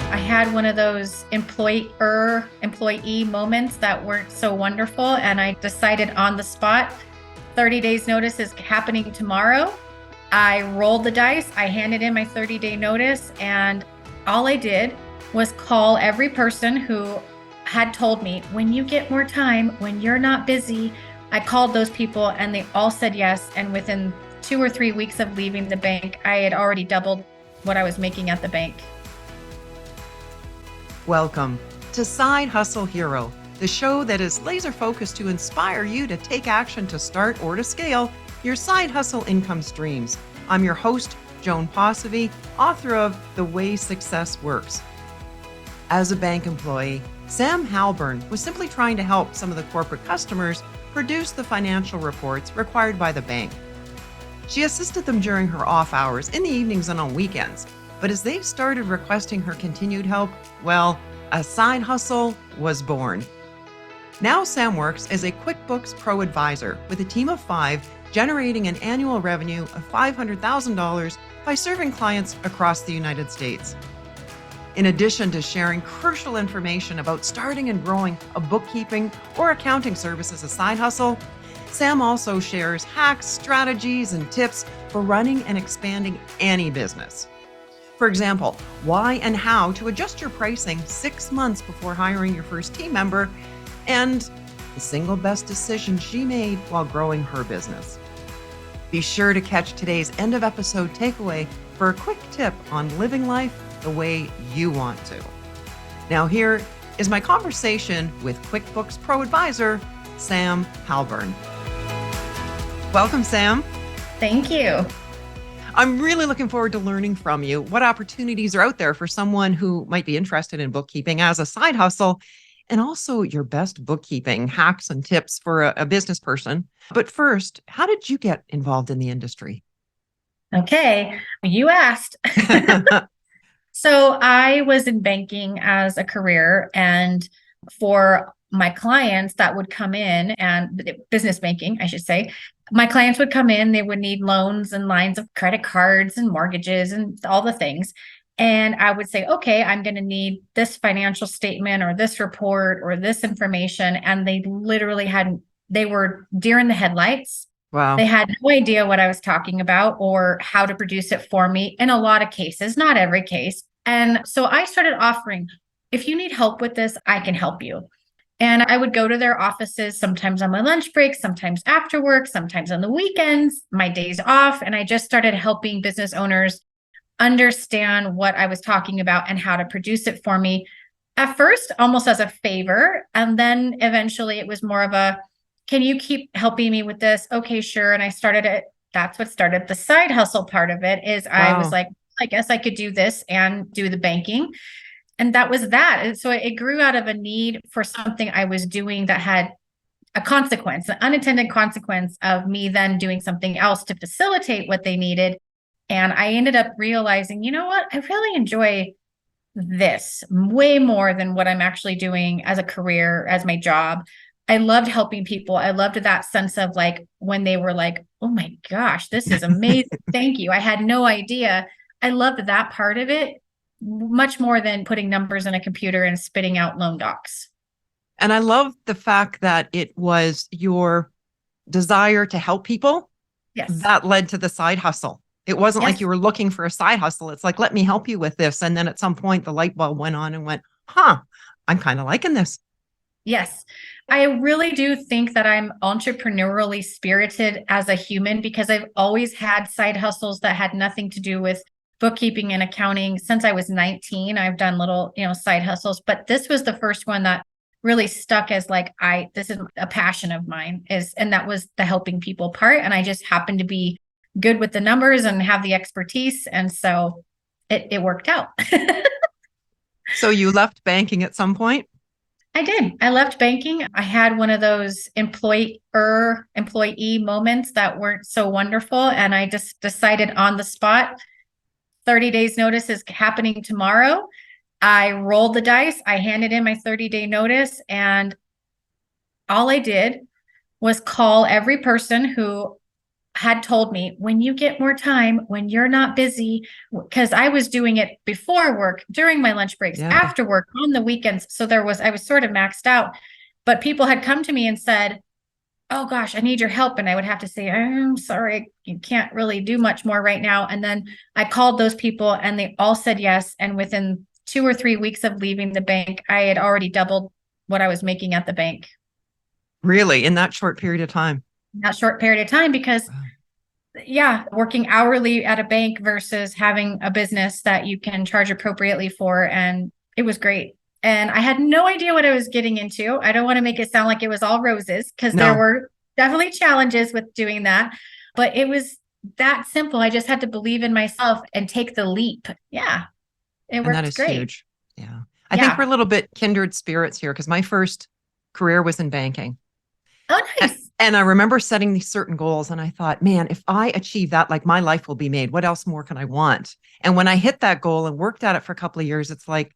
I had one of those employee moments that weren't so wonderful. And I decided on the spot, 30 days notice is happening tomorrow. I rolled the dice. I handed in my 30-day notice. And all I did was call every person who had told me, when you get more time, when you're not busy, I called those people and they all said yes. And within 2 or 3 weeks of leaving the bank, I had already doubled what I was making at the bank. Welcome to Side Hustle Hero, the show that is laser focused to inspire you to take action to start or to scale your side hustle income streams. I'm your host, Joan Posivy, author of The Way Success Works. As a bank employee, Sam Hallburn was simply trying to help some of the corporate customers produce the financial reports required by the bank. She assisted them during her off hours, in the evenings and on weekends. But as they started requesting her continued help, well, a side hustle was born. Now Sam works as a QuickBooks Pro Advisor with a team of 5, generating an annual revenue of $500,000 by serving clients across the United States. In addition to sharing crucial information about starting and growing a bookkeeping or accounting service as a side hustle, Sam also shares hacks, strategies, and tips for running and expanding any business. For example, why and how to adjust your pricing 6 months before hiring your first team member, and the single best decision she made while growing her business. Be sure to catch today's end of episode takeaway for a quick tip on living life the way you want to. Now here is my conversation with QuickBooks Pro Advisor, Sam Hallburn. Welcome, Sam. Thank you. I'm really looking forward to learning from you what opportunities are out there for someone who might be interested in bookkeeping as a side hustle, and also your best bookkeeping hacks and tips for a business person. But first, how did you get involved in the industry? Okay, you asked. So I was in banking as a career, and for my clients that would come in, and business banking, I should say, my clients would come in, they would need loans and lines of credit cards and mortgages and all the things. And I would say, okay, I'm going to need this financial statement or this report or this information. And they were deer in the headlights. Wow. They had no idea what I was talking about or how to produce it for me in a lot of cases, not every case. And so I started offering, if you need help with this, I can help you. And I would go to their offices, sometimes on my lunch break, sometimes after work, sometimes on the weekends, my days off. And I just started helping business owners understand what I was talking about and how to produce it for me. At first, almost as a favor. And then eventually it was more of a, can you keep helping me with this? Okay, sure. And I started it. That's what started the side hustle part of it is I was like, I guess I could do this and do the banking. And that was that. And so it grew out of a need for something I was doing that had a consequence, an unintended consequence of me then doing something else to facilitate what they needed. And I ended up realizing, you know what? I really enjoy this way more than what I'm actually doing as a career, as my job. I loved helping people. I loved that sense of like when they were like, oh my gosh, this is amazing. Thank you. I had no idea. I loved that part of it much more than putting numbers in a computer and spitting out loan docs. And I love the fact that it was your desire to help people that led to the side hustle. It wasn't like you were looking for a side hustle. It's like, let me help you with this. And then at some point, the light bulb went on and went, I'm kind of liking this. Yes. I really do think that I'm entrepreneurially spirited as a human because I've always had side hustles that had nothing to do with bookkeeping and accounting. Since I was 19, I've done little, side hustles, but this was the first one that really stuck as like, this is a passion of mine and that was the helping people part. And I just happened to be good with the numbers and have the expertise. And so it worked out. So you left banking at some point? I did. I left banking. I had one of those employee moments that weren't so wonderful. And I just decided on the spot, 30 days notice is happening tomorrow. I rolled the dice. I handed in my 30-day notice. And all I did was call every person who had told me, when you get more time, when you're not busy, because I was doing it before work, during my lunch breaks, Yeah. after work, on the weekends. So I was sort of maxed out. But people had come to me and said, oh gosh, I need your help. And I would have to say, I'm sorry, you can't really do much more right now. And then I called those people and they all said yes. And within 2 or 3 weeks of leaving the bank, I had already doubled what I was making at the bank. Really? In that short period of time? In that short period of time, because yeah, working hourly at a bank versus having a business that you can charge appropriately for. And it was great. And I had no idea what I was getting into. I don't want to make it sound like it was all roses, because there No. were definitely challenges with doing that, but it was that simple. I just had to believe in myself and take the leap. Yeah, it And that worked is great. huge. Yeah. I think we're a little bit kindred spirits here because my first career was in banking. Oh, nice. And I remember setting these certain goals and I thought, man, if I achieve that, like my life will be made. What else more can I want? And when I hit that goal and worked at it for a couple of years, it's like,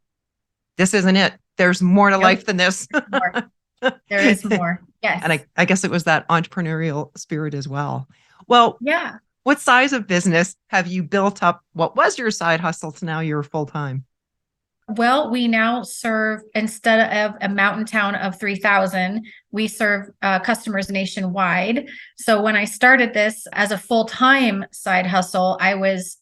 this isn't it. There's more to life than this. There is more. Yes. And I guess it was that entrepreneurial spirit as well. Well, yeah. what size of business have you built up? What was your side hustle to now you're full time? Well, we now serve, instead of a mountain town of 3,000, we serve customers nationwide. So when I started this as a full-time side hustle, I was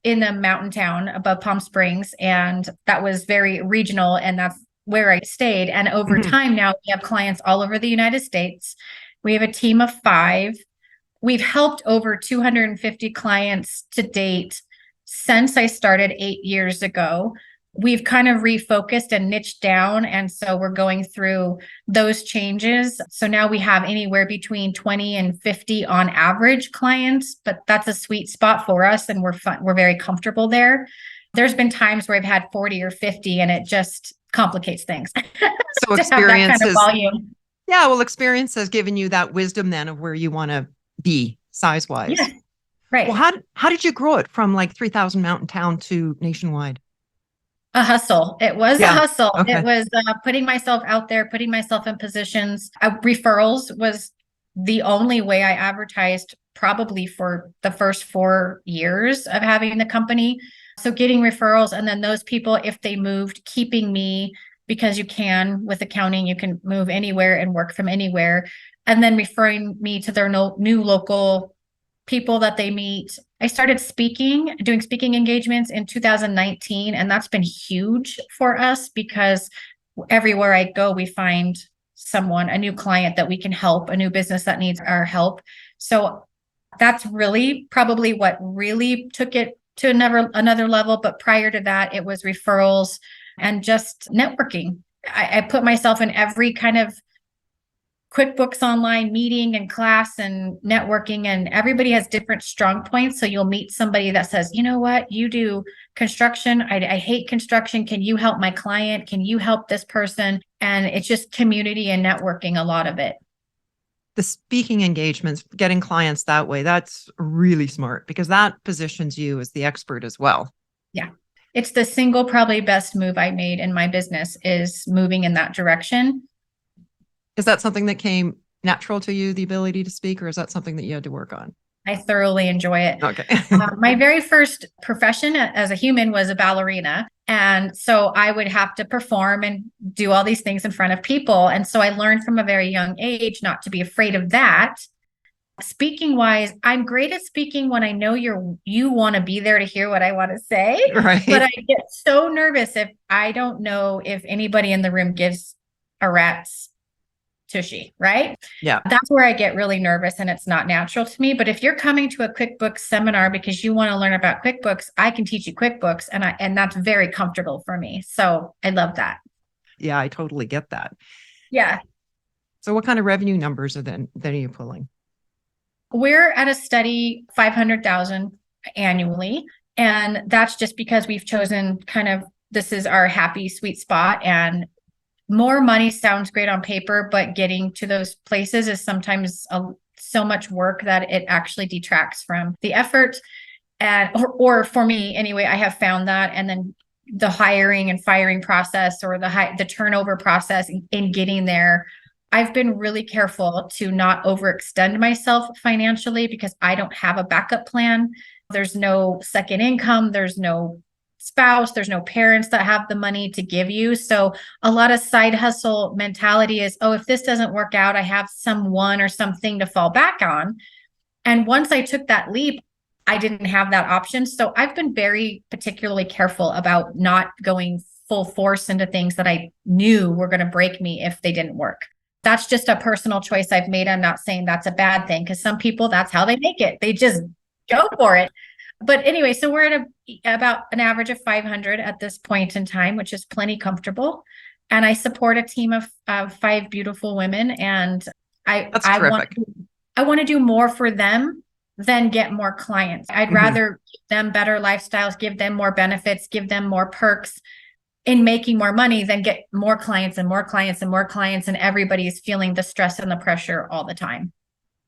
in a mountain town above Palm Springs, and that was very regional, and that's where I stayed. And over time now, we have clients all over the United States. We have a team of 5. We've helped over 250 clients to date since I started 8 years ago. We've kind of refocused and niched down. And so we're going through those changes. So now we have anywhere between 20 and 50 on average clients, but that's a sweet spot for us. And we're very comfortable there. There's been times where I've had 40 or 50 and it just complicates things. So to have that kind of volume. Yeah, well, experience has given you that wisdom then of where you want to be size wise. Yeah, right. Well, how did you grow it from like 3,000 mountain town to nationwide? A hustle. It was a hustle. Okay. It was putting myself out there, putting myself in positions. Referrals was the only way I advertised probably for the first 4 years of having the company. So getting referrals, and then those people, if they moved, keeping me, because you can with accounting, you can move anywhere and work from anywhere, and then referring me to their new local people that they meet. I started doing speaking engagements in 2019, and that's been huge for us because everywhere I go, we find a new client that we can help, a new business that needs our help. So that's really probably what really took it to another level. But prior to that, it was referrals and just networking. I put myself in every kind of QuickBooks online meeting and class and networking, and everybody has different strong points. So you'll meet somebody that says, you know what, you do construction. I hate construction. Can you help my client? Can you help this person? And it's just community and networking, a lot of it. The speaking engagements, getting clients that way, that's really smart because that positions you as the expert as well. Yeah. It's the single probably best move I made in my business, is moving in that direction. Is that something that came natural to you, the ability to speak, or is that something that you had to work on? I thoroughly enjoy it. Okay. My very first profession as a human was a ballerina. And so I would have to perform and do all these things in front of people. And so I learned from a very young age not to be afraid of that. Speaking wise, I'm great at speaking when I know you want to be there to hear what I want to say. Right. But I get so nervous if I don't know if anybody in the room gives a rat's tushy, right? Yeah. That's where I get really nervous and it's not natural to me. But if you're coming to a QuickBooks seminar because you want to learn about QuickBooks, I can teach you QuickBooks, and that's very comfortable for me. So I love that. Yeah, I totally get that. Yeah. So what kind of revenue numbers are you pulling? We're at a steady 500,000 annually. And that's just because we've chosen this is our happy sweet spot, and more money sounds great on paper, but getting to those places is sometimes so much work that it actually detracts from the effort. Or for me anyway, I have found that. And then the hiring and firing process, or the turnover process in getting there, I've been really careful to not overextend myself financially because I don't have a backup plan. There's no second income, there's no spouse, there's no parents that have the money to give you. So a lot of side hustle mentality is, oh, if this doesn't work out, I have someone or something to fall back on. And once I took that leap, I didn't have that option. So I've been very particularly careful about not going full force into things that I knew were going to break me if they didn't work. That's just a personal choice I've made. I'm not saying that's a bad thing because some people, that's how they make it. They just go for it. But anyway, so we're at about an average of 500 at this point in time, which is plenty comfortable. And I support a team of 5 beautiful women. And That's I terrific. I want to do more for them than get more clients. I'd rather give them better lifestyles, give them more benefits, give them more perks in making more money than get more clients and more clients and more clients. And everybody's feeling the stress and the pressure all the time.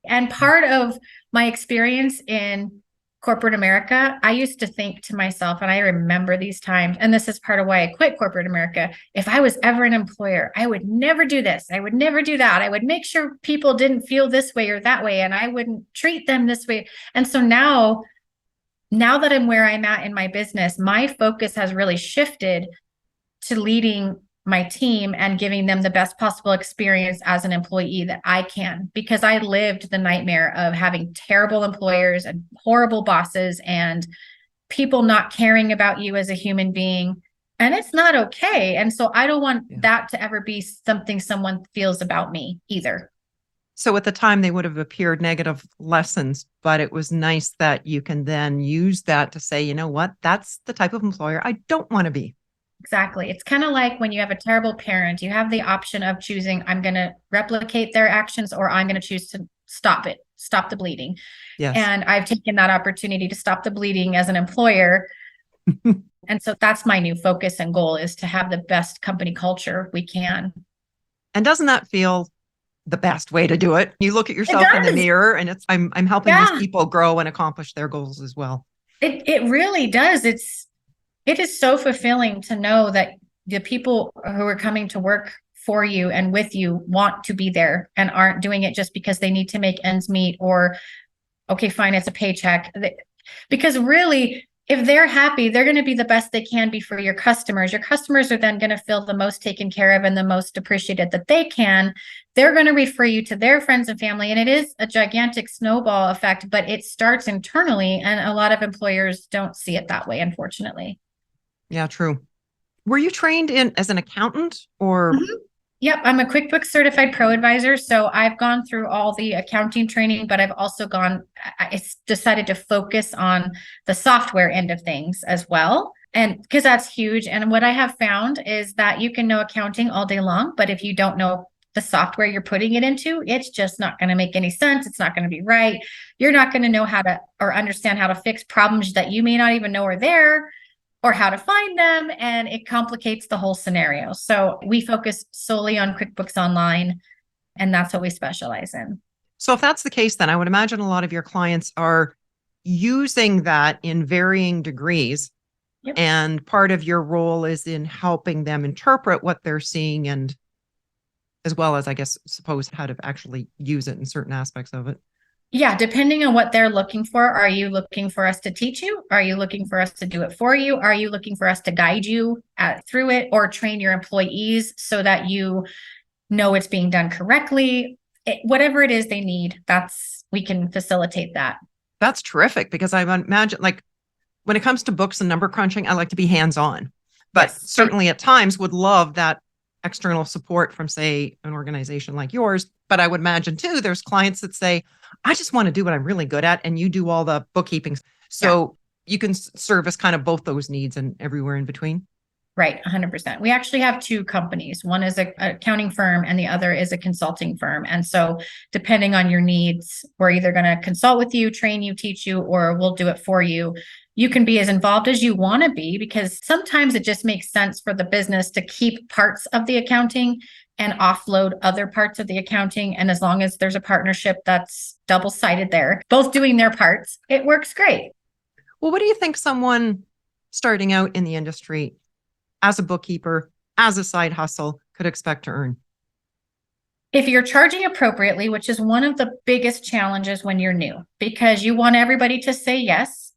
And part of my experience in corporate America, I used to think to myself, and I remember these times, and this is part of why I quit corporate America. If I was ever an employer, I would never do this. I would never do that. I would make sure people didn't feel this way or that way, and I wouldn't treat them this way. And so now that I'm where I'm at in my business, my focus has really shifted to leading my team and giving them the best possible experience as an employee that I can, because I lived the nightmare of having terrible employers and horrible bosses and people not caring about you as a human being. And it's not okay. And so I don't want that to ever be something someone feels about me either. So at the time, they would have appeared negative lessons, but it was nice that you can then use that to say, you know what, that's the type of employer I don't want to be. Exactly. It's kind of like when you have a terrible parent, you have the option of choosing, I'm going to replicate their actions, or I'm going to choose to stop the bleeding. Yes. And I've taken that opportunity to stop the bleeding as an employer. And so that's my new focus and goal, is to have the best company culture we can. And doesn't that feel the best way to do it? You look at yourself in the mirror and I'm helping these people grow and accomplish their goals as well. It really does. It is so fulfilling to know that the people who are coming to work for you and with you want to be there and aren't doing it just because they need to make ends meet, or, okay, fine, it's a paycheck. Because really, if they're happy, they're going to be the best they can be for your customers. Your customers are then going to feel the most taken care of and the most appreciated that they can. They're going to refer you to their friends and family. And it is a gigantic snowball effect, but it starts internally. And a lot of employers don't see it that way, unfortunately. Yeah, true. Were you trained as an accountant or? Yep, I'm a QuickBooks certified pro advisor. So I've gone through all the accounting training, but I've also I decided to focus on the software end of things as well. And because that's huge. And what I have found is that you can know accounting all day long, but if you don't know the software you're putting it into, it's just not going to make any sense. It's not going to be right. You're not going to know how to, or understand how to fix problems that you may not even know are there, or how to find them, and it complicates the whole scenario. So we focus solely on QuickBooks Online, and that's what we specialize in. So if that's the case, then I would imagine a lot of your clients are using that in varying degrees. Yep. And part of your role is in helping them interpret what they're seeing, and as well as, I guess, suppose how to actually use it in certain aspects of it. Yeah, depending on what they're looking for. Are you looking for us to teach you? Are you looking for us to do it for you? Are you looking for us to guide you through it, or train your employees so that you know it's being done correctly? Whatever it is they need, we can facilitate that. That's terrific, because I imagine, like, when it comes to books and number crunching, I like to be hands-on, but certainly at times would love that external support from, say, an organization like yours. But I would imagine too, there's clients that say, I just want to do what I'm really good at, and you do all the bookkeeping. So you can service kind of both those needs and everywhere in between. Right, 100%. We actually have 2 companies. One is an accounting firm and the other is a consulting firm. And so depending on your needs, we're either going to consult with you, train you, teach you, or we'll do it for you. You can be as involved as you want to be, because sometimes it just makes sense for the business to keep parts of the accounting and offload other parts of the accounting. And as long as there's a partnership that's double-sided there, both doing their parts, it works great. Well, what do you think someone starting out in the industry as a bookkeeper, as a side hustle, could expect to earn? If you're charging appropriately, which is one of the biggest challenges when you're new, because you want everybody to say yes.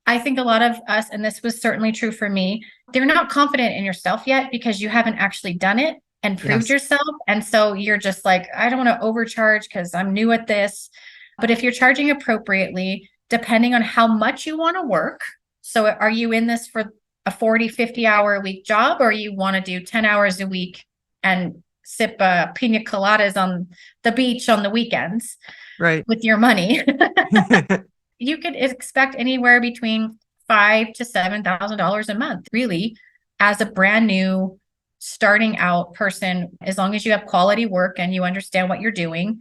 I think a lot of us, and this was certainly true for me, they're not confident in yourself yet because you haven't actually done it and proved Yes. yourself. And so you're just like, I don't want to overcharge because I'm new at this. But if you're charging appropriately, depending on how much you want to work, so are you in this for a 40, 50 hour a week job, or you want to do 10 hours a week and sip pina coladas on the beach on the weekends Right. with your money? You could expect anywhere between $5,000 to $7,000 a month, really, as a brand new starting out person, as long as you have quality work and you understand what you're doing.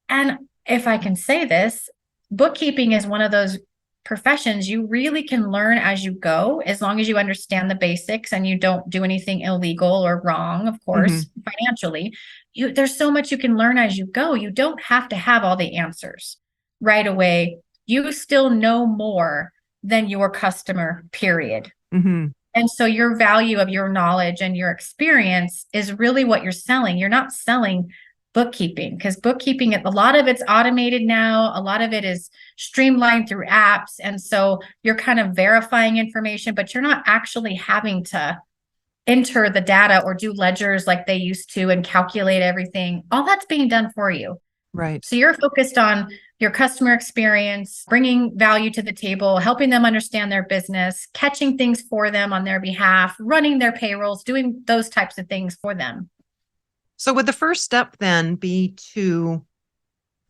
And if I can say this, bookkeeping is one of those professions you really can learn as you go, as long as you understand the basics and you don't do anything illegal or wrong, of course, financially. There's so much you can learn as you go. You don't have to have all the answers right away. You still know more than your customer, period. Mm-hmm. And so your value of your knowledge and your experience is really what you're selling. You're not selling bookkeeping, because bookkeeping, a lot of it's automated now. A lot of it is streamlined through apps. And so you're kind of verifying information, but you're not actually having to enter the data or do ledgers like they used to and calculate everything. All that's being done for you. Right. So you're focused on your customer experience, bringing value to the table, helping them understand their business, catching things for them on their behalf, running their payrolls, doing those types of things for them. So would the first step then be to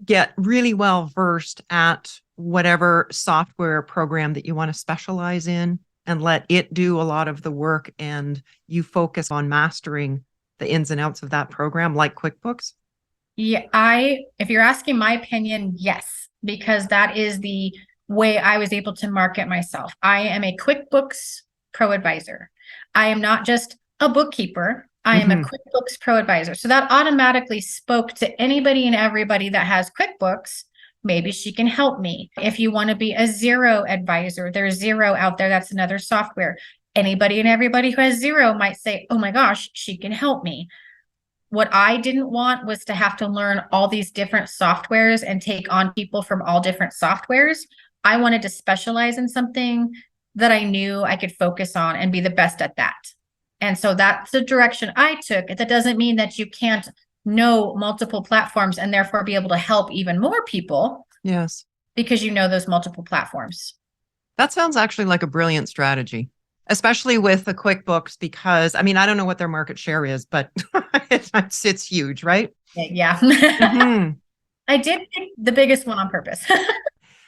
get really well versed at whatever software program that you want to specialize in and let it do a lot of the work, and you focus on mastering the ins and outs of that program, like QuickBooks? Yeah, if you're asking my opinion, yes, because that is the way I was able to market myself. I am a QuickBooks Pro Advisor. I am not just a bookkeeper. I am a QuickBooks Pro Advisor. So that automatically spoke to anybody and everybody that has QuickBooks. Maybe she can help me. If you want to be a Xero advisor, there's Xero out there. That's another software. Anybody and everybody who has Xero might say, oh my gosh, she can help me. What I didn't want was to have to learn all these different softwares and take on people from all different softwares. I wanted to specialize in something that I knew I could focus on and be the best at that. And so that's the direction I took. That doesn't mean that you can't know multiple platforms and therefore be able to help even more people. Yes. Because you know those multiple platforms. That sounds actually like a brilliant strategy, especially with the QuickBooks, because I mean, I don't know what their market share is, but it's huge, right? Yeah. Mm-hmm. I did pick the biggest one on purpose.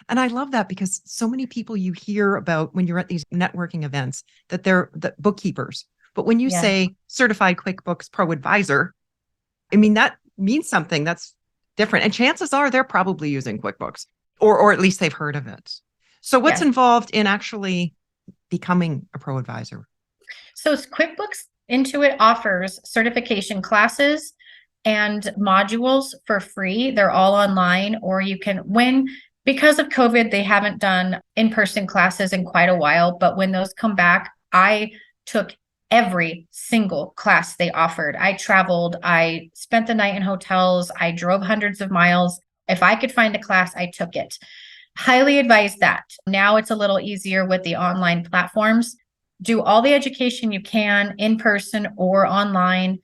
And I love that, because so many people you hear about when you're at these networking events that they're the bookkeepers. But when you say certified QuickBooks Pro Advisor, I mean, that means something that's different. And chances are they're probably using QuickBooks, or at least they've heard of it. So what's involved in actually becoming a pro advisor? So QuickBooks Intuit offers certification classes and modules for free. They're all online, or you can, because of COVID, they haven't done in-person classes in quite a while. But when those come back, I took every single class they offered. I traveled, I spent the night in hotels, I drove hundreds of miles. If I could find a class, I took it. Highly advise that. Now it's a little easier with the online platforms. Do all the education you can in person or online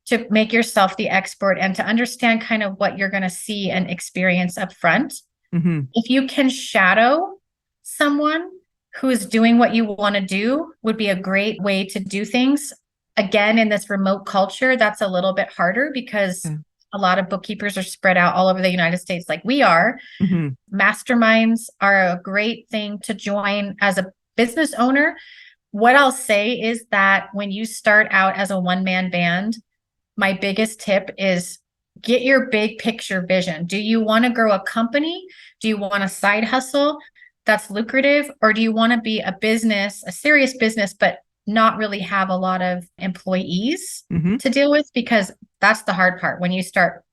to make yourself the expert and to understand kind of what you're going to see and experience up front. If you can shadow someone who is doing what you want to do, would be a great way to do things. Again, in this remote culture, that's a little bit harder because a lot of bookkeepers are spread out all over the United States like we are. Masterminds are a great thing to join as a business owner. What I'll say is that when you start out as a one-man band, my biggest tip is get your big picture vision. Do you want to grow a company? Do you want a side hustle that's lucrative? Or do you want to be a business, a serious business, but not really have a lot of employees to deal with? Because that's the hard part when you start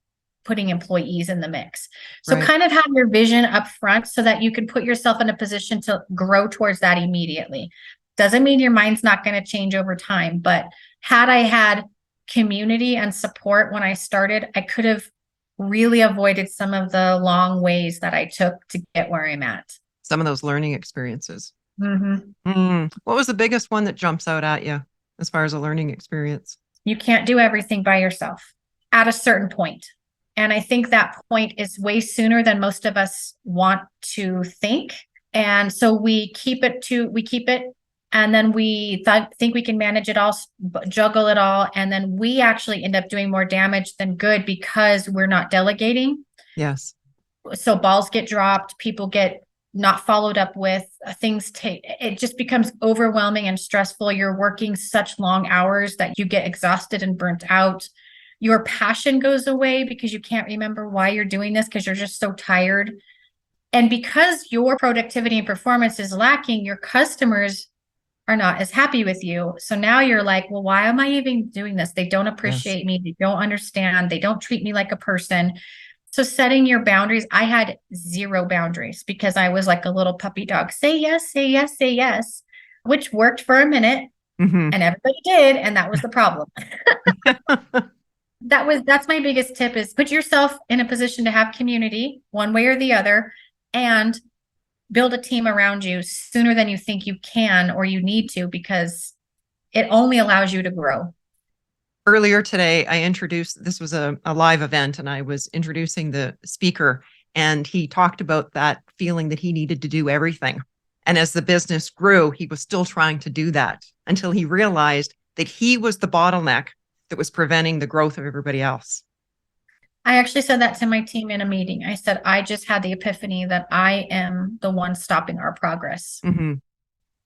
putting employees in the mix. So kind of have your vision up front so that you can put yourself in a position to grow towards that immediately. Doesn't mean your mind's not going to change over time, but had I had community and support when I started, I could have really avoided some of the long ways that I took to get where I'm at. Some of those learning experiences. Mm-hmm. What was the biggest one that jumps out at you as far as a learning experience? You can't do everything by yourself at a certain point. And I think that point is way sooner than most of us want to think. And so we keep it, and then we think we can manage it all, juggle it all. And then we actually end up doing more damage than good because we're not delegating. Yes. So balls get dropped, people get not followed up with, it just becomes overwhelming and stressful. You're working such long hours that you get exhausted and burnt out. Your passion goes away because you can't remember why you're doing this because you're just so tired. And because your productivity and performance is lacking, your customers are not as happy with you. So now you're like, well, why am I even doing this? They don't appreciate me. They don't understand. They don't treat me like a person. So setting your boundaries, I had zero boundaries because I was like a little puppy dog. Say yes, say yes, say yes, which worked for a minute and everybody did. And that was the problem. That's my biggest tip is put yourself in a position to have community one way or the other and build a team around you sooner than you think you can or you need to, because it only allows you to grow. Earlier today, I introduced, this was a live event, and I was introducing the speaker, and he talked about that feeling that he needed to do everything. And as the business grew, he was still trying to do that until he realized that he was the bottleneck that was preventing the growth of everybody else. I actually said that to my team in a meeting. I said, I just had the epiphany that I am the one stopping our progress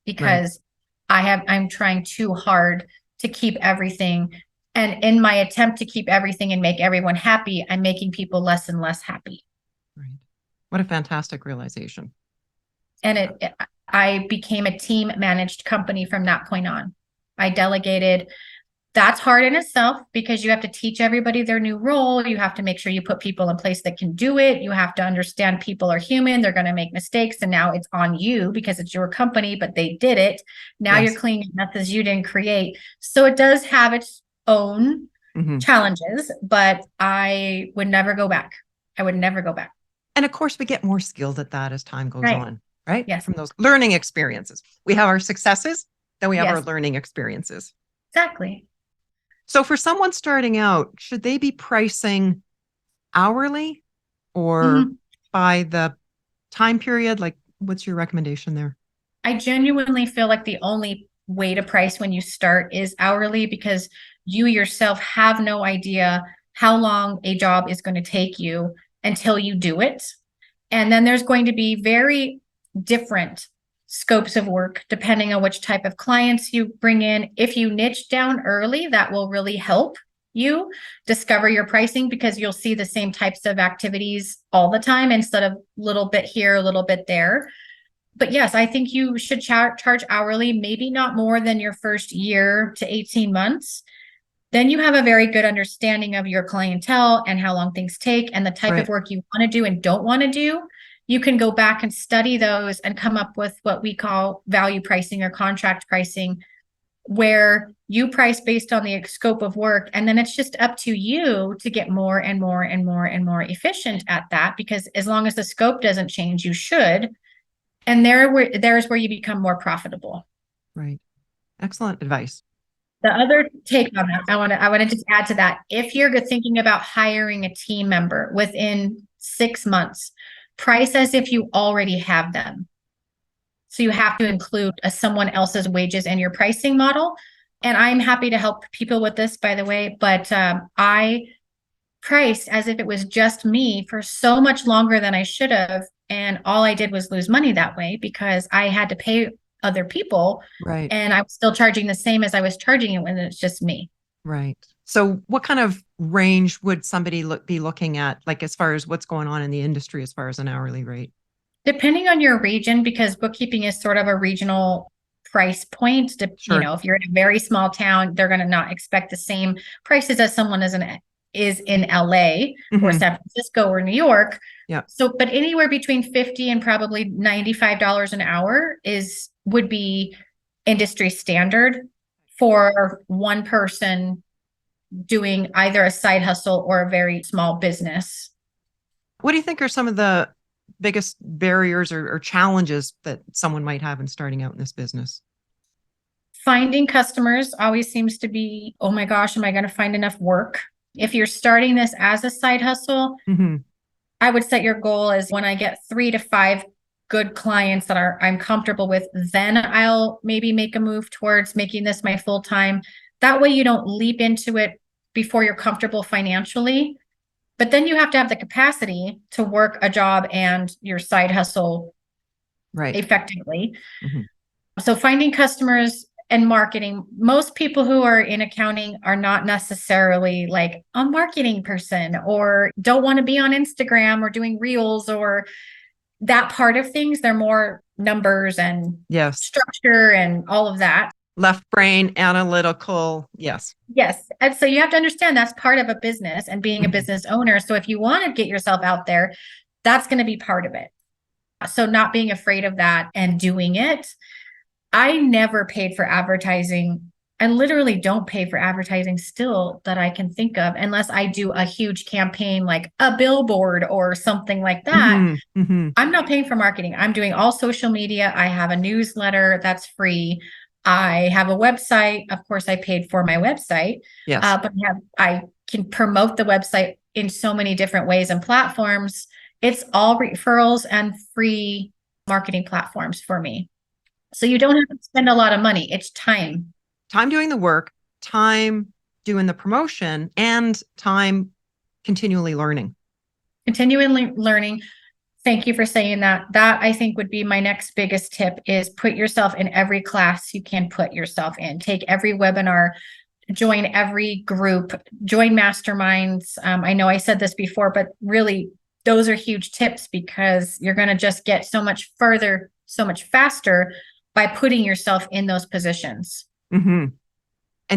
because I'm trying too hard to keep everything. And in my attempt to keep everything and make everyone happy, I'm making people less and less happy. Right. What a fantastic realization. And I became a team managed company from that point on. I delegated. That's hard in itself because you have to teach everybody their new role. You have to make sure you put people in place that can do it. You have to understand people are human. They're going to make mistakes. And now it's on you because it's your company, but they did it. Now you're cleaning messes you didn't create. So it does have its own challenges, but I would never go back. I would never go back. And of course, we get more skilled at that as time goes on, right? Yes. From those learning experiences. We have our successes, then we have our learning experiences. Exactly. So for someone starting out, should they be pricing hourly or by the time period? Like, what's your recommendation there? I genuinely feel like the only way to price when you start is hourly because you yourself have no idea how long a job is going to take you until you do it. And then there's going to be very different scopes of work depending on which type of clients you bring in. If you niche down early, that will really help you discover your pricing because you'll see the same types of activities all the time instead of a little bit here, a little bit there. But yes, I think you should charge hourly, maybe not more than your first year to 18 months. Then you have a very good understanding of your clientele and how long things take and the type of work you want to do and don't want to do. You can go back and study those and come up with what we call value pricing or contract pricing, where you price based on the scope of work. And then it's just up to you to get more and more and more and more efficient at that, because as long as the scope doesn't change, you should. And there's where you become more profitable. Right. Excellent advice. The other take on that, I want to just add to that. If you're thinking about hiring a team member within 6 months, price as if you already have them. So you have to include someone else's wages in your pricing model. And I'm happy to help people with this, by the way, but I priced as if it was just me for so much longer than I should have. And all I did was lose money that way because I had to pay other people. Right. And I was still charging the same as I was charging it when it's just me. Right. So what kind of range would somebody be looking at, like as far as what's going on in the industry as far as an hourly rate? Depending on your region, because bookkeeping is sort of a regional price point. You know, if you're in a very small town, they're going to not expect the same prices as someone is in LA or San Francisco or New York. Yeah. So, but anywhere between $50 and probably $95 an hour would be industry standard for one person doing either a side hustle or a very small business. What do you think are some of the biggest barriers or challenges that someone might have in starting out in this business? Finding customers always seems to be, oh my gosh, am I going to find enough work? If you're starting this as a side hustle, I would set your goal as when I get 3 to 5 good clients that I'm comfortable with, then I'll maybe make a move towards making this my full time. That way you don't leap into it before you're comfortable financially. But then you have to have the capacity to work a job and your side hustle effectively. So finding customers and marketing, most people who are in accounting are not necessarily like a marketing person or don't want to be on Instagram or doing reels or that part of things. They're more numbers and structure and all of that. Left brain, analytical. Yes. And so you have to understand that's part of a business and being a business owner. So if you want to get yourself out there, that's going to be part of it. So not being afraid of that and doing it. I never paid for advertising. I literally don't pay for advertising still that I can think of, unless I do a huge campaign like a billboard or something like that. I'm not paying for marketing. I'm doing all social media. I have a newsletter that's free. I have a website. Of course, I paid for my website, but I can promote the website in so many different ways and platforms. It's all referrals and free marketing platforms for me. So you don't have to spend a lot of money. It's time. Time doing the work, time doing the promotion, and time continually learning. Continually learning. Thank you for saying that. That I think would be my next biggest tip is put yourself in every class you can put yourself in. Take every webinar, join every group, join masterminds. I know I said this before, but really those are huge tips because you're going to just get so much further, so much faster by putting yourself in those positions. And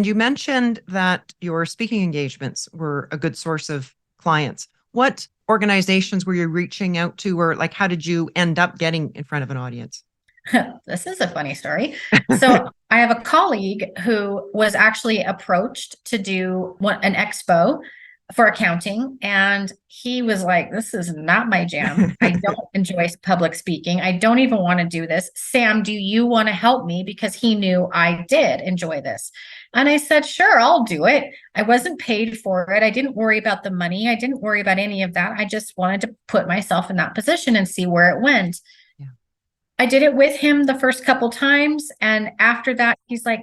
you mentioned that your speaking engagements were a good source of clients. What organizations were you reaching out to, or like, how did you end up getting in front of an audience? This is a funny story. So I have a colleague who was actually approached to do an expo for accounting. And he was like, this is not my jam. I don't enjoy public speaking. I don't even want to do this. Sam, do you want to help me? Because he knew I did enjoy this. And I said, sure, I'll do it. I wasn't paid for it. I didn't worry about the money. I didn't worry about any of that. I just wanted to put myself in that position and see where it went. I did it with him the first couple times. And after that, he's like,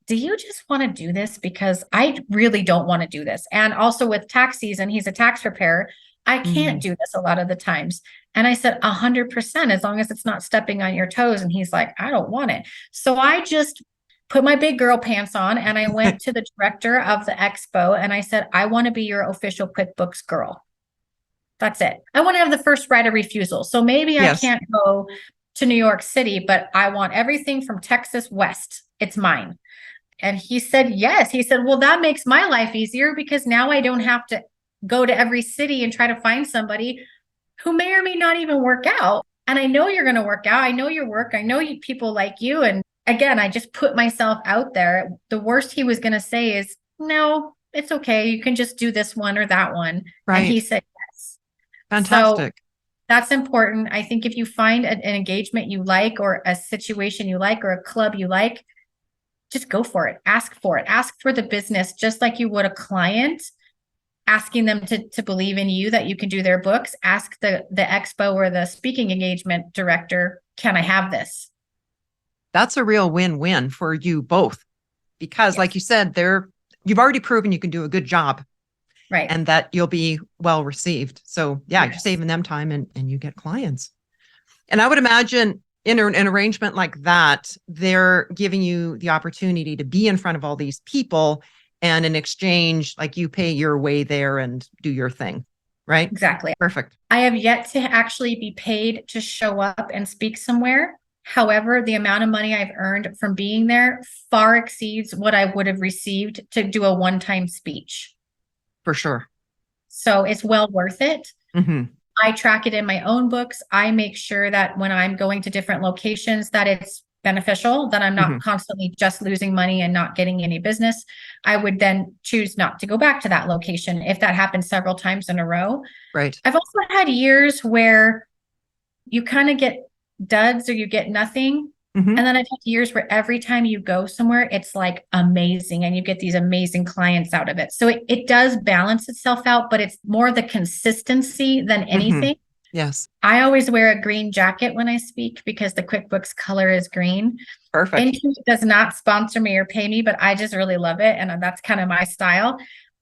do you just want to do this? Because I really don't want to do this. And also with tax season, he's a tax preparer. I can't do this a lot of the times. And I said, 100%, as long as it's not stepping on your toes. And he's like, I don't want it. So I just put my big girl pants on and I went to the director of the expo and I said, I want to be your official QuickBooks girl. That's it. I want to have the first right of refusal. So maybe I can't go to New York City, but I want everything from Texas West. It's mine. And he said, yes. He said, well, that makes my life easier because now I don't have to go to every city and try to find somebody who may or may not even work out. And I know you're going to work out. I know your work. I know people like you. And again, I just put myself out there. The worst he was going to say is, no, it's okay. You can just do this one or that one. Right. And he said, yes. Fantastic. So that's important. I think if you find an engagement you like or a situation you like or a club you like, just go for it. Ask for it. Ask for the business, just like you would a client, asking them to believe in you that you can do their books. Ask the expo or the speaking engagement director, can I have this? That's a real win-win for you both. Because like you said, you've already proven you can do a good job. Right. And that you'll be well received. So you're saving them time and you get clients. And I would imagine in an arrangement like that, they're giving you the opportunity to be in front of all these people, and in exchange, like you pay your way there and do your thing, right? Exactly. Perfect. I have yet to actually be paid to show up and speak somewhere. However, the amount of money I've earned from being there far exceeds what I would have received to do a one-time speech. For sure. So it's well worth it. I track it in my own books. I make sure that when I'm going to different locations, that it's beneficial, that I'm not constantly just losing money and not getting any business, I would then choose not to go back to that location if that happens several times in a row. Right. I've also had years where you kind of get duds or you get nothing. And then I've had years where every time you go somewhere, it's like amazing and you get these amazing clients out of it. So it does balance itself out, but it's more the consistency than anything. Yes. I always wear a green jacket when I speak because the QuickBooks color is green. Perfect. Intuit does not sponsor me or pay me, but I just really love it. And that's kind of my style.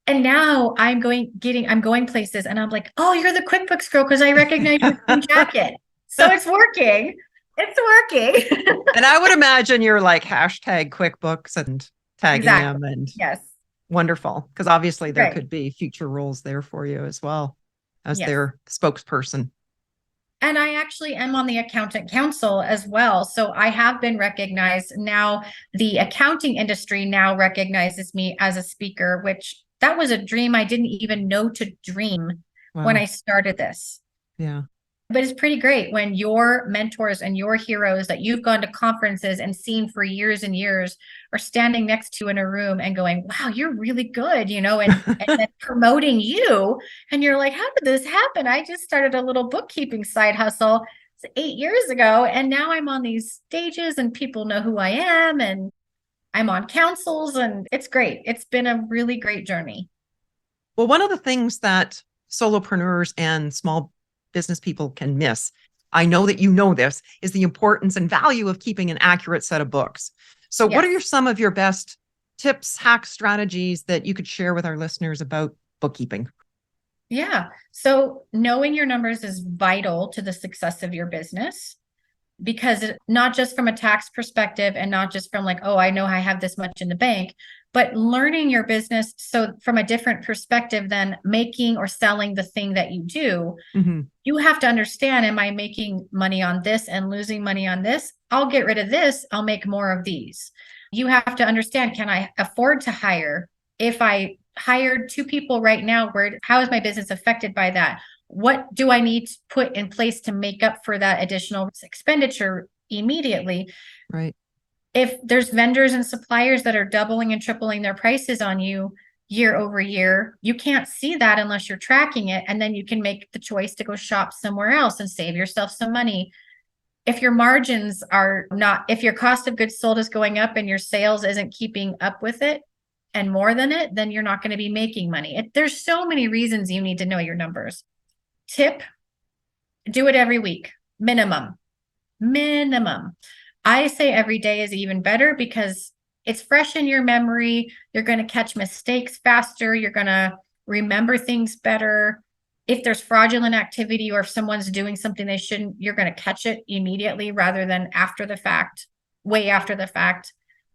And now I'm going places and I'm like, oh, you're the QuickBooks girl because I recognize your green jacket. So it's working. It's working. And I would imagine you're like hashtag QuickBooks and tagging them and yes. Wonderful. Because obviously there could be future roles there for you as well as their spokesperson. And I actually am on the accountant council as well. So I have been recognized. Now the accounting industry now recognizes me as a speaker, which that was a dream I didn't even know to dream when I started this. Yeah. But it's pretty great when your mentors and your heroes that you've gone to conferences and seen for years and years are standing next to in a room and going, wow, you're really good, and then promoting you. And you're like, how did this happen? I just started a little bookkeeping side hustle 8 years ago. And now I'm on these stages and people know who I am and I'm on councils and it's great. It's been a really great journey. Well, one of the things that solopreneurs and small business people can miss, I know that you know this, is the importance and value of keeping an accurate set of books. So what are some of your best tips, hacks, strategies that you could share with our listeners about bookkeeping? Yeah. So knowing your numbers is vital to the success of your business, because not just from a tax perspective and not just from like, oh, I know I have this much in the bank, but learning your business. So from a different perspective than making or selling the thing that you do, you have to understand, am I making money on this and losing money on this? I'll get rid of this. I'll make more of these. You have to understand, can I afford to hire? If I hired 2 people right now, how is my business affected by that? What do I need to put in place to make up for that additional expenditure immediately? Right. If there's vendors and suppliers that are doubling and tripling their prices on you year over year, you can't see that unless you're tracking it. And then you can make the choice to go shop somewhere else and save yourself some money. If your margins are not, if your cost of goods sold is going up and your sales isn't keeping up with it and more than it, then you're not going to be making money. There's so many reasons you need to know your numbers. Tip, do it every week, minimum. I say every day is even better because it's fresh in your memory. You're going to catch mistakes faster. You're going to remember things better. If there's fraudulent activity or if someone's doing something they shouldn't, you're going to catch it immediately rather than after the fact, way after the fact.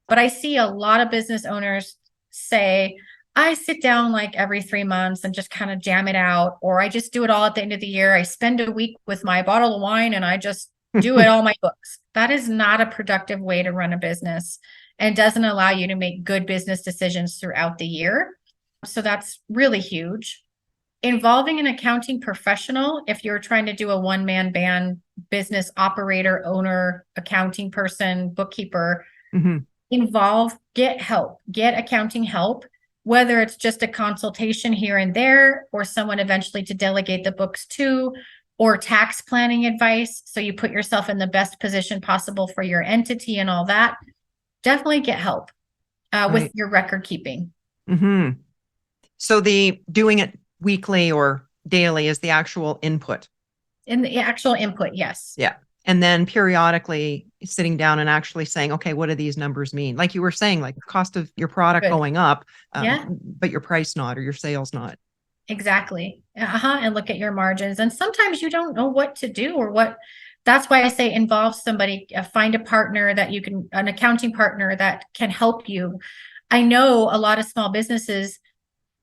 But I see a lot of business owners say, I sit down like every 3 months and just kind of jam it out, or I just do it all at the end of the year. I spend a week with my bottle of wine and I just do it all my books. That is not a productive way to run a business and doesn't allow you to make good business decisions throughout the year. So that's really huge. Involving an accounting professional, if you're trying to do a one-man band, business operator, owner, accounting person, bookkeeper, get help, get accounting help. Whether it's just a consultation here and there, or someone eventually to delegate the books to, or tax planning advice. So you put yourself in the best position possible for your entity and all that. Definitely get help with your record keeping. So the doing it weekly or daily is the actual input. In the actual input, yes. Yeah. And then periodically sitting down and actually saying, okay, what do these numbers mean? Like you were saying, like the cost of your product going up, but your price not, or your sales not. Exactly. And look at your margins. And sometimes you don't know what to do or what. That's why I say involve somebody, find a partner that you can, an accounting partner that can help you. I know a lot of small businesses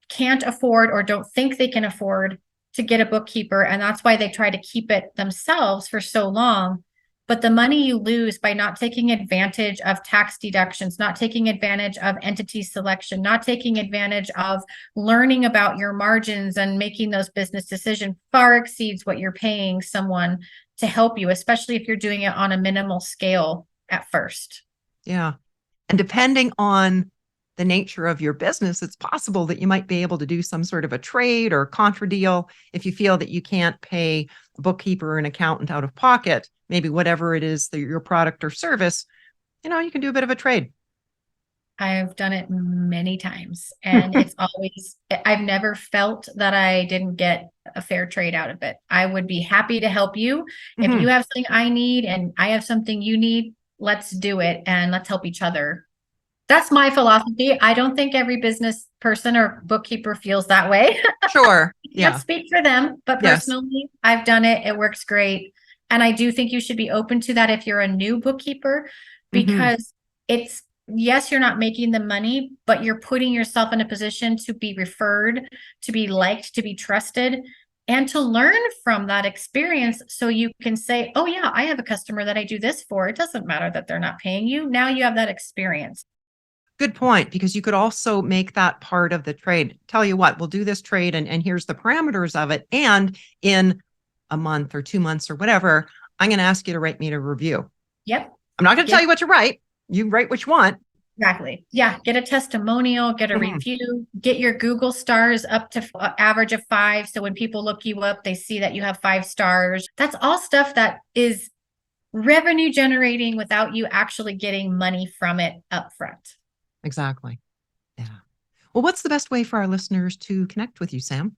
can't afford or don't think they can afford to get a bookkeeper. And that's why they try to keep it themselves for so long. But the money you lose by not taking advantage of tax deductions, not taking advantage of entity selection, not taking advantage of learning about your margins and making those business decisions far exceeds what you're paying someone to help you, especially if you're doing it on a minimal scale at first. Yeah. And depending on the nature of your business, it's possible that you might be able to do some sort of a trade or contra deal if you feel that you can't pay a bookkeeper or an accountant out of pocket, maybe whatever it is that your product or service, you can do a bit of a trade. I've done it many times, and it's always, I've never felt that I didn't get a fair trade out of it. I would be happy to help you. If you Mhm. have something I need and I have something you need, let's do it and let's help each other. That's my philosophy. I don't think every business person or bookkeeper feels that way. Sure. Can't Yeah. speak for them, but Yes. personally, I've done it. It works great. And I do think you should be open to that if you're a new bookkeeper, Hmm. because it's, yes, you're not making the money, but you're putting yourself in a position to be referred, to be liked, to be trusted, and to learn from that experience. So you can say, oh, yeah, I have a customer that I do this for. It doesn't matter that they're not paying you. Now you have that experience. Good point, because you could also make that part of the trade. Tell you what, we'll do this trade and here's the parameters of it. And in a month or 2 months or whatever, I'm going to ask you to write me a review. Yep. I'm not going to tell Get you what to write. You write what you want. Exactly. Yeah. Get a testimonial, get a Mhm. review, get your Google stars up to average of 5. So when people look you up, they see that you have 5 stars. That's all stuff that is revenue generating without you actually getting money from it up front. Exactly. Yeah. Well, what's the best way for our listeners to connect with you, Sam?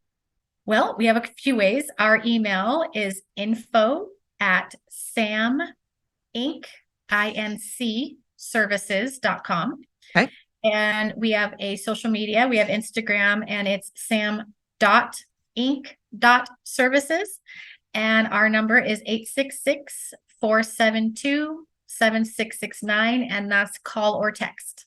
Well, we have a few ways. Our email is info@saminc services.com. Okay. And we have a social media. We have Instagram, and it's sam.inc.services. And our number is 866-472-7669. And that's call or text.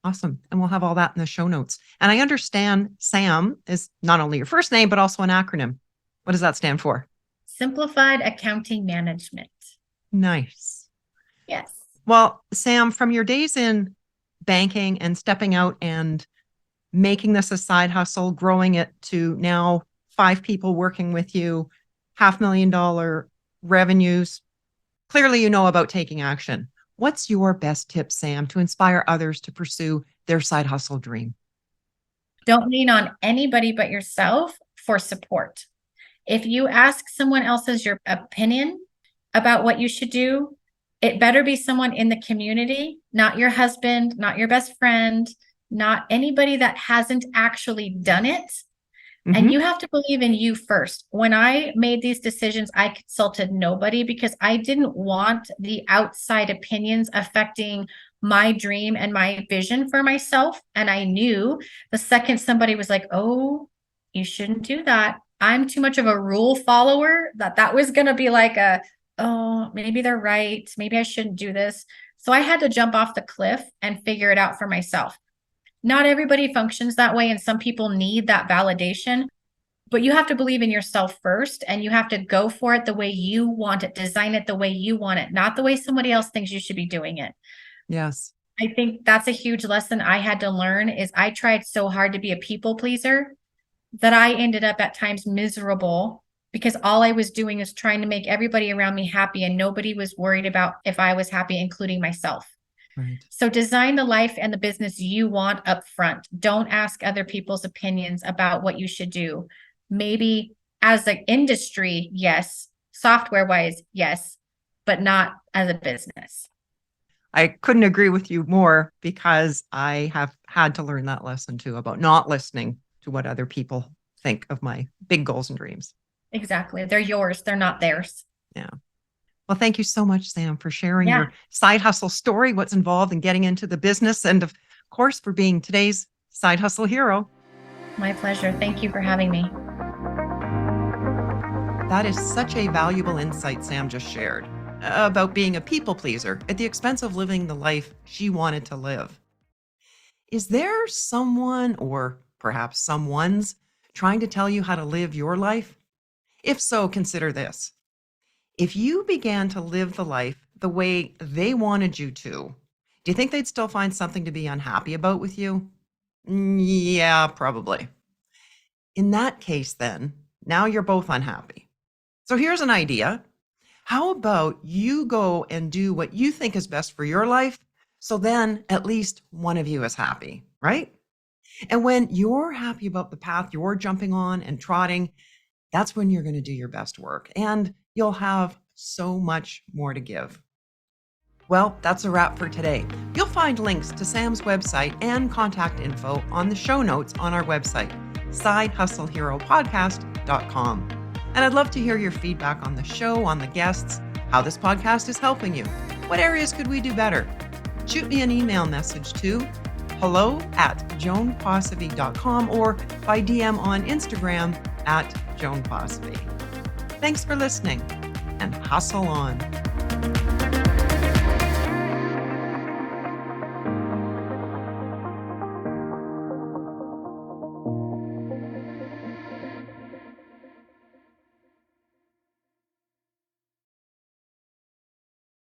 Awesome. And we'll have all that in the show notes. And I understand Sam is not only your first name, but also an acronym. What does that stand for? Simplified Accounting Management. Nice. Yes. Well, Sam, from your days in banking and stepping out and making this a side hustle, growing it to now 5 people working with you, $500,000 revenues, clearly you know about taking action. What's your best tip, Sam, to inspire others to pursue their side hustle dream? Don't lean on anybody but yourself for support. If you ask someone else's your opinion about what you should do, it better be someone in the community, not your husband, not your best friend, not anybody that hasn't actually done it. And Mm-hmm. you have to believe in you first. When I made these decisions, I consulted nobody because I didn't want the outside opinions affecting my dream and my vision for myself. And I knew the second somebody was like, oh, you shouldn't do that, I'm too much of a rule follower, that was going to be like oh, maybe they're right. Maybe I shouldn't do this. So I had to jump off the cliff and figure it out for myself. Not everybody functions that way, and some people need that validation, but you have to believe in yourself first, and you have to go for it the way you want it, design it the way you want it, not the way somebody else thinks you should be doing it. Yes. I think that's a huge lesson I had to learn. Is I tried so hard to be a people pleaser that I ended up at times miserable, because all I was doing is trying to make everybody around me happy, and nobody was worried about if I was happy, including myself. Right. So design the life and the business you want up front. Don't ask other people's opinions about what you should do. Maybe as an industry, yes. Software wise, yes, but not as a business. I couldn't agree with you more, because I have had to learn that lesson too, about not listening to what other people think of my big goals and dreams. Exactly. They're yours. They're not theirs. Yeah. Well, thank you so much, Sam, for sharing Yeah, your side hustle story, what's involved in getting into the business, and of course, for being today's side hustle hero. my pleasure. Thank you for having me. That is such a valuable insight Sam just shared about being a people pleaser at the expense of living the life she wanted to live. Is there someone, or perhaps someone's, trying to tell you how to live your life? If so, consider this. If you began to live the life the way they wanted you to, do you think they'd still find something to be unhappy about with you? Yeah, probably. In that case, then, now you're both unhappy. So here's an idea. How about you go and do what you think is best for your life? So then at least one of you is happy, right? And when you're happy about the path you're jumping on and trotting, that's when you're going to do your best work and you'll have so much more to give. Well, that's a wrap for today. You'll find links to Sam's website and contact info on the show notes on our website, sidehustleheropodcast.com. And I'd love to hear your feedback on the show, on the guests, how this podcast is helping you. What areas could we do better? Shoot me an email message to hello@joanposivy.com or by DM on Instagram @JoanPosivy. Thanks for listening and hustle on.